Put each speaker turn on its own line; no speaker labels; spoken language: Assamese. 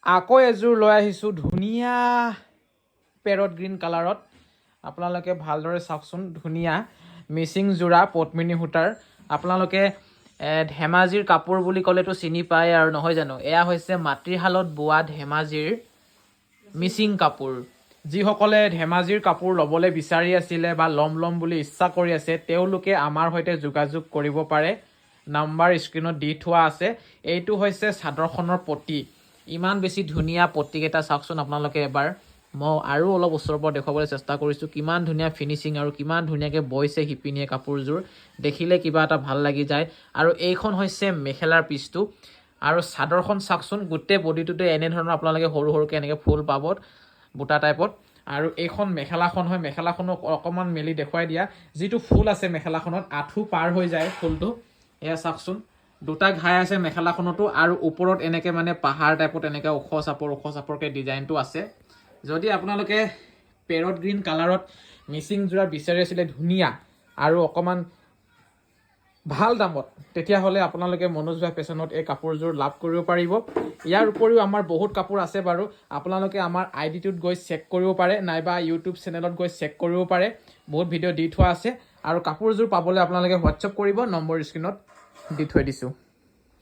আকৌ এযোৰ লৈ আহিছোঁ ধুনীয়া পেৰট গ্ৰীণ কালাৰত। আপোনালোকে ভালদৰে চাওকচোন, ধুনীয়া মিচিং যোৰা পদ্মিনী সূতাৰ। আপোনালোকে ধেমাজিৰ কাপোৰ বুলি ক'লেতো চিনি পায় আৰু, নহয় জানো? এয়া হৈছে মাতৃশালত বোৱা ধেমাজিৰ মিচিং কাপোৰ। যিসকলে ধেমাজিৰ কাপোৰ ল'বলৈ বিচাৰি আছিলে বা ল'ম বুলি ইচ্ছা কৰি আছে, তেওঁলোকে আমাৰ সৈতে যোগাযোগ কৰিব পাৰে। নাম্বাৰ স্ক্ৰীণত দি থোৱা আছে। এইটো হৈছে চাদৰখনৰ পটি। ইমান বেছি ধুনীয়া পটিকেইটা চাওকচোন আপোনালোকে এবাৰ। মই আৰু অলপ ওচৰৰ পৰা দেখুৱাবলৈ চেষ্টা কৰিছোঁ, কিমান ধুনীয়া ফিনিচিং আৰু কিমান ধুনীয়াকৈ বৈছে শিপিনীয়ে কাপোৰযোৰ। দেখিলে কিবা এটা ভাল লাগি যায়। আৰু এইখন হৈছে মেখেলাৰ পিচটো। আৰু চাদৰখন চাওকচোন, গোটেই বডিটোতে এনেধৰণৰ আপোনালোকে সৰু সৰুকৈ এনেকৈ ফুল পাব বুটা টাইপত। আৰু এইখন মেখেলাখন হয়, মেখেলাখনো অকণমান মেলি দেখুৱাই দিয়া। যিটো ফুল আছে মেখেলাখনত, আঁঠু পাৰ হৈ যায় ফুলটো। এয়া চাওকচোন, দুটা ঘাই আছে মেখেলাখনতো, আৰু ওপৰত এনেকৈ মানে পাহাৰ টাইপত এনেকৈ ওখ চাপৰকৈ ডিজাইনটো আছে। যদি আপোনালোকে পেৰট গ্ৰীণ কালাৰত মিচিং যোৰা বিচাৰি আছিলে ধুনীয়া আৰু অকণমান ভাল দামত, তেতিয়াহ'লে আপোনালোকে মনোজবা ফেশ্বনত এই কাপোৰযোৰ লাভ কৰিব পাৰিব। ইয়াৰ উপৰিও আমাৰ বহুত কাপোৰ আছে বাৰু। আপোনালোকে আমাৰ আইডিটোত গৈ চেক কৰিব পাৰে, নাইবা ইউটিউব চেনেলত গৈ চেক কৰিব পাৰে। বহুত ভিডিঅ' দি থোৱা আছে। আৰু কাপোৰযোৰ পাবলৈ আপোনালোকে হোৱাটছআপ কৰিব, নম্বৰ স্ক্ৰীণত দি থৈ দিছোঁ।